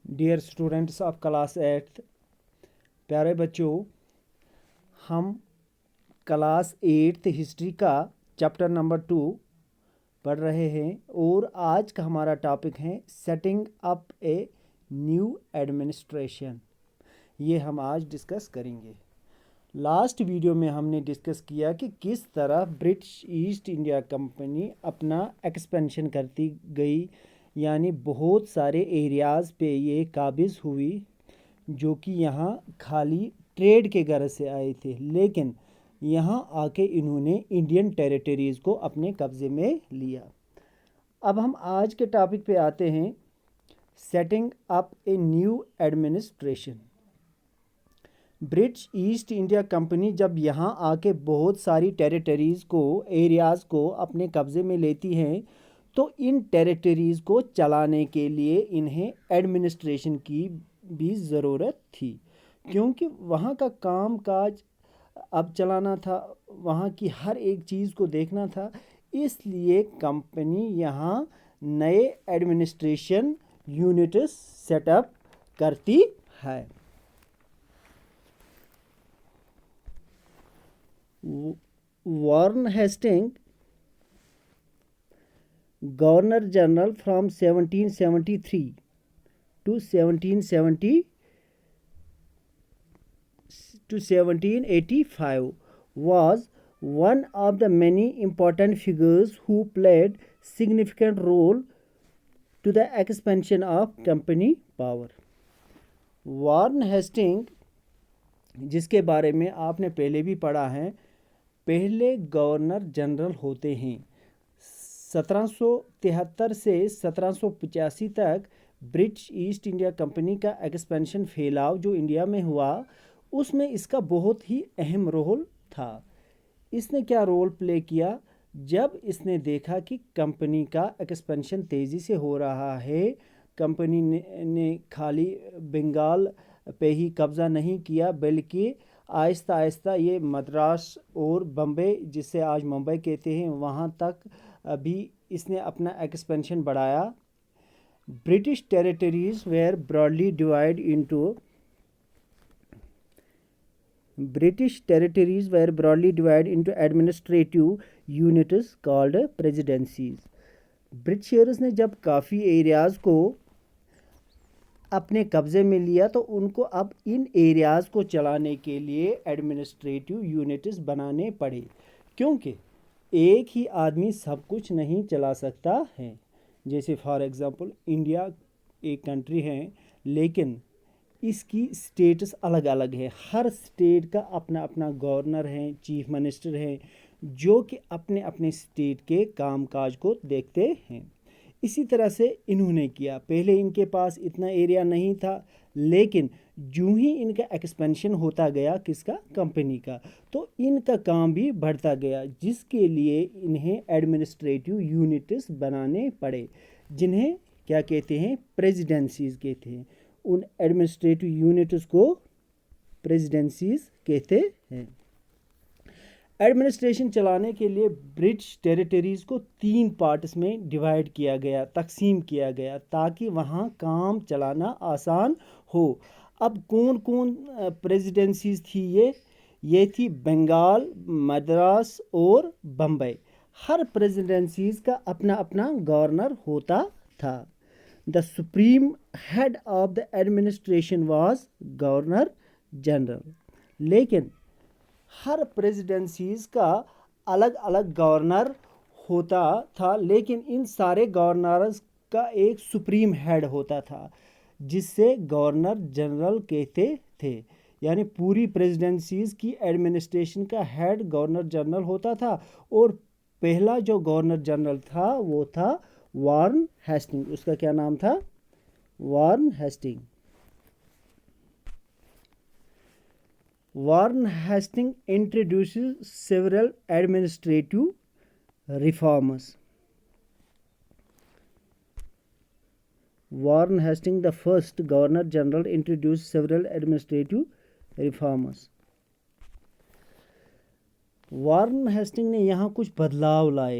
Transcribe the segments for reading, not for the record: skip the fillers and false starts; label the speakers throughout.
Speaker 1: Dear students of class 8, प्यारे बच्चों, हम क्लास 8 हिस्ट्री का चैप्टर नंबर 2 पढ़ रहे हैं और आज का हमारा टॉपिक है setting up a new administration. ये हम आज डिस्कस करेंगे। लास्ट वीडियो में हमने डिस्कस किया कि किस तरह ब्रिटिश ईस्ट इंडिया कंपनी अपना एक्सपेंशन करती गई, यानी बहुत सारे एरियाज़ पे ये काबिज़ हुई जो कि यहाँ खाली ट्रेड के गर्ज से आए थे, लेकिन यहाँ आके इन्होंने इंडियन टेरिटरीज़ को अपने कब्ज़े में लिया। अब हम आज के टॉपिक पे आते हैं, setting up a new administration. British east India company जब यहाँ आके बहुत सारी टेरिटरीज़ को, एरियाज़ को अपने कब्ज़े में लेती हैं, तो इन टेरिटरीज़ को चलाने के लिए इन्हें एडमिनिस्ट्रेशन की भी ज़रूरत थी, क्योंकि वहाँ का काम काज अब चलाना था, वहाँ की हर एक चीज़ को देखना था। इसलिए कंपनी यहाँ नए एडमिनिस्ट्रेशन यूनिट्स सेटअप करती है। Warren Hasting, governor general from 1773 to 1785 was one of the many important figures who played significant role to the expansion of company power. Warren Hasting, जिसके बारे में आपने पहले भी पढ़ा है, पहले गवर्नर जनरल होते हैं। 1773 से 1785 तक ब्रिटिश ईस्ट इंडिया कंपनी का एक्सपेंशन, फैलाव जो इंडिया में हुआ, उसमें इसका बहुत ही अहम रोल था। इसने क्या रोल प्ले किया? जब इसने देखा कि कंपनी का एक्सपेंशन तेज़ी से हो रहा है, कंपनी ने खाली बंगाल पे ही कब्ज़ा नहीं किया, बल्कि आहिस्ता आहिस्ता ये मद्रास और बम्बई, जिसे आज मुंबई कहते हैं, वहाँ तक अभी इसने अपना एक्सपेंशन बढ़ाया। British territories were broadly divided into administrative units called presidencies. Britishers ने जब काफ़ी एरियाज़ को अपने कब्ज़े में लिया, तो उनको अब इन एरियाज़ को चलाने के लिए एडमिनिस्ट्रेटिव यूनिट्स बनाने पड़े, क्योंकि एक ही आदमी सब कुछ नहीं चला सकता है। जैसे फॉर एग्ज़ाम्पल इंडिया एक कंट्री है, लेकिन इसकी स्टेट्स अलग अलग है। हर स्टेट का अपना अपना गवर्नर है, चीफ मिनिस्टर है, जो कि अपने अपने स्टेट के कामकाज को देखते हैं। इसी तरह से इन्होंने किया। पहले इनके पास इतना एरिया नहीं था, लेकिन यूं ही इनका एक्सपेंशन होता गया, किसका? कंपनी का, तो इनका काम भी बढ़ता गया, जिसके लिए इन्हें एडमिनिस्ट्रेटिव यूनिट्स बनाने पड़े, जिन्हें क्या कहते हैं? प्रेसिडेंसीज कहते हैं। उन एडमिनिस्ट्रेटिव यूनिट्स को प्रेसिडेंसीज कहते हैं। एडमिनिस्ट्रेशन चलाने के लिए ब्रिटिश टेरिटरीज़ को 3 पार्ट्स में डिवाइड किया गया, तकसीम किया गया, ताकि वहाँ काम चलाना आसान हो। अब कौन कौन प्रेसिडेंसीज थी? ये थी बंगाल, मद्रास और बम्बई। हर प्रेसिडेंसीज का अपना अपना गवर्नर होता था। The supreme head of the administration was governor general. लेकिन हर प्रेसिडेंसीज का अलग अलग गवर्नर होता था, लेकिन इन सारे गवर्नर्स का एक सुप्रीम हेड होता था, जिससे गवर्नर जनरल कहते थे। यानी पूरी प्रेसिडेंसीज की एडमिनिस्ट्रेशन का हेड गवर्नर जनरल होता था, और पहला जो गवर्नर जनरल था वो था वारन हेस्टिंग। उसका क्या नाम था? वारन Hasting. Warren Hastings introduces several administrative reforms. Warren Hastings, the first Governor General, introduced several administrative reforms. Warren Hasting ने यहाँ कुछ बदलाव लाए,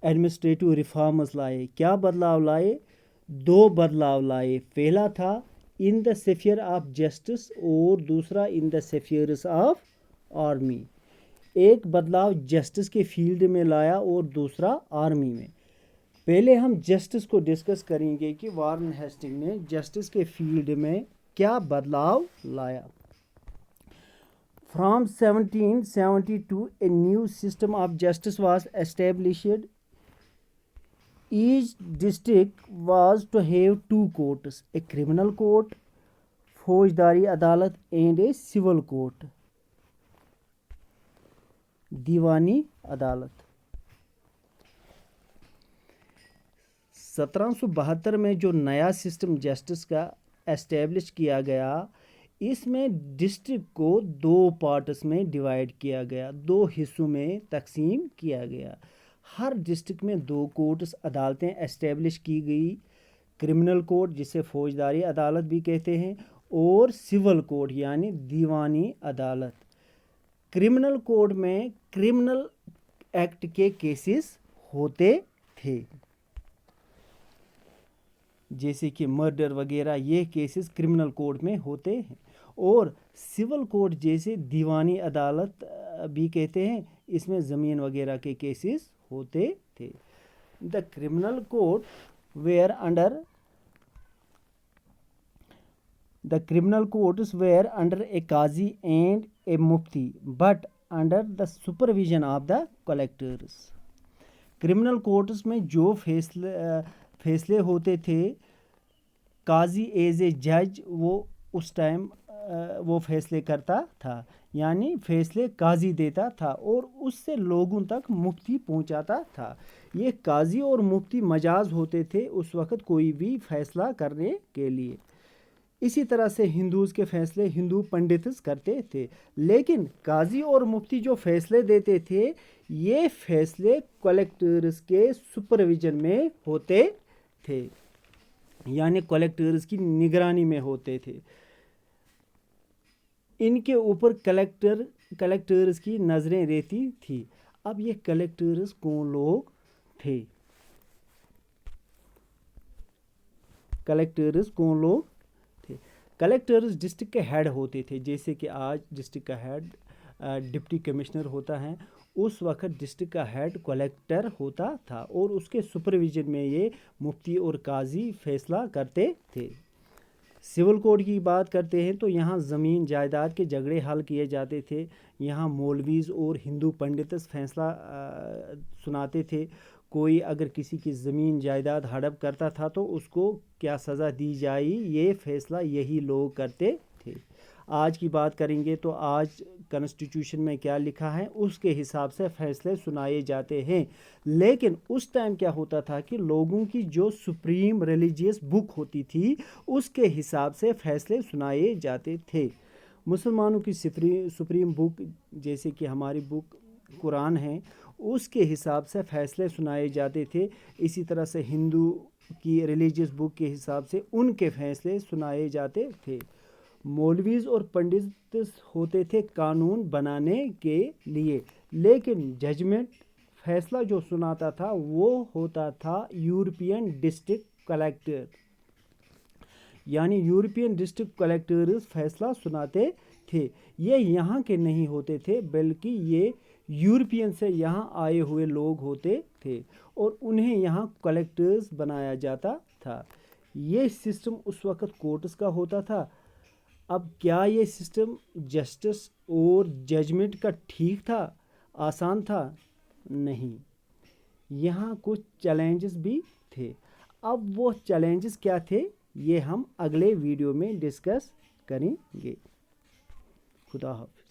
Speaker 1: एडमिनिस्ट्रेटिव रिफॉर्म्स लाए। क्या बदलाव लाए? दो बदलाव लाए। पहला था in the sphere of justice और दूसरा in the spheres of army. एक बदलाव जस्टिस के फील्ड में लाया और दूसरा आर्मी में। पहले हम जस्टिस को डिस्कस करेंगे कि वारन हेस्टिंग ने जस्टिस के फील्ड में क्या बदलाव लाया। From 1772 a new system of justice was established. Each district was to have two courts, a criminal court, फौजदारी अदालत, and a civil court, दीवानी अदालत। 1772 में जो नया सिस्टम जस्टिस का एस्टेब्लिश किया गया, इसमें डिस्ट्रिक्ट को दो पार्ट्स में डिवाइड किया गया, दो हिस्सों में तकसीम किया गया। हर डिस्ट्रिक्ट में दो कोर्ट्स अदालतें एस्टेब्लिश की गई, क्रिमिनल कोर्ट जिसे फौजदारी अदालत भी कहते हैं और सिविल कोर्ट यानी दीवानी अदालत। क्रिमिनल कोर्ट में क्रिमिनल एक्ट के केसेस होते थे, जैसे कि मर्डर वगैरह, ये केसेस क्रिमिनल कोर्ट में होते हैं। और सिविल कोर्ट जैसे दीवानी अदालत भी कहते हैं, इसमें ज़मीन वगैरह के केसेस होते थे। The criminal court were under The criminal courts were under a qazi and a mufti, but under the supervision of the collectors. Criminal courts में जो फैसले होते थे, काजी एज ए जज वो उस टाइम वो फैसले करता था, यानी फैसले काजी देता था और उससे लोगों तक मुफ्ती पहुंचाता था। ये काजी और मुफ्ती मजाज होते थे उस वक़्त कोई भी फैसला करने के लिए। इसी तरह से हिंदूज़ के फैसले हिंदू पंडित करते थे, लेकिन काजी और मुफ्ती जो फैसले देते थे, ये फैसले कलेक्टर्स के सुपरविजन में होते थे, यानी कलेक्टर्स की निगरानी में होते थे। इनके ऊपर कलेक्टर्स की नज़रें रहती थी। अब ये कलेक्टर्स कौन लोग थे? कलेक्टर्स कौन लोग थे? कलेक्टर्स डिस्ट्रिक्ट के हेड होते थे, जैसे कि आज डिस्ट्रिक्ट का हेड डिप्टी कमिश्नर होता है, उस वक़्त डिस्ट्रिक्ट का हेड कलेक्टर होता था और उसके सुपरविजन में ये मुफ्ती और काजी फैसला करते थे। सिविल कोड की बात करते हैं तो यहाँ ज़मीन जायदाद के झगड़े हल किए जाते थे। यहाँ मौलवीज़ और हिंदू पंडित फैसला सुनाते थे। कोई अगर किसी की ज़मीन जायदाद हड़प करता था तो उसको क्या सज़ा दी जाए, ये फैसला यही लोग करते थे। आज की बात करेंगे तो आज कॉन्स्टिट्यूशन में क्या लिखा है उसके हिसाब से फैसले सुनाए जाते हैं। लेकिन उस टाइम क्या होता था कि लोगों की जो सुप्रीम रिलीजियस बुक होती थी उसके हिसाब से फैसले सुनाए जाते थे। मुसलमानों की सुप्रीम बुक जैसे कि हमारी बुक कुरान है, उसके हिसाब से फैसले सुनाए जाते थे। इसी तरह से हिंदू की रिलीजियस बुक के हिसाब से उनके फैसले सुनाए जाते थे। मौलवीज़ और पंडित होते थे कानून बनाने के लिए, लेकिन जजमेंट फैसला जो सुनाता था वो होता था यूरोपियन डिस्ट्रिक्ट कलेक्टर, यानी यूरोपियन डिस्ट्रिक्ट कलेक्टर्स फैसला सुनाते थे। ये यहाँ के नहीं होते थे बल्कि ये यूरोपियन से यहाँ आए हुए लोग होते थे और उन्हें यहाँ कलेक्टर्स बनाया जाता था। ये सिस्टम उस वक़्त कोर्ट्स का होता था। अब क्या ये सिस्टम जस्टिस और जजमेंट का ठीक था, आसान था? नहीं, यहाँ कुछ चैलेंजेस भी थे। अब वो चैलेंजेस क्या थे ये हम अगले वीडियो में डिस्कस करेंगे। खुदा हाफ़िज़।